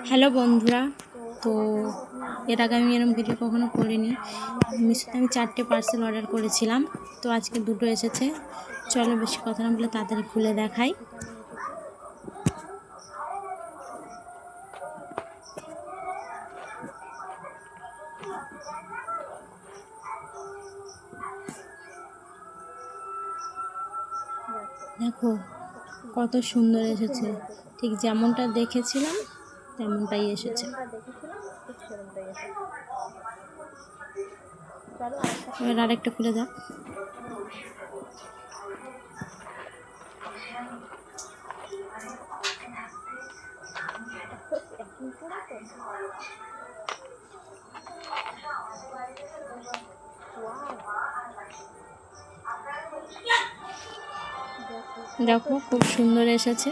Hello বন্ধুরা, তো এর আগে আমি এরকম ভিডিও কখনো করিনি। মিশোতে আমি 4টে পার্সেল অর্ডার করেছিলাম, তো আজকে 2টো এসেছে। চলো বেশি কথা না বলে তাড়াতাড়ি খুলে দেখাই। দেখো কত সুন্দর এসেছে, ঠিক যেমনটা দেখেছিলাম তেমনটাই এসেছে। এবার আরেকটা খুলে দাও। দেখো খুব সুন্দর এসেছে।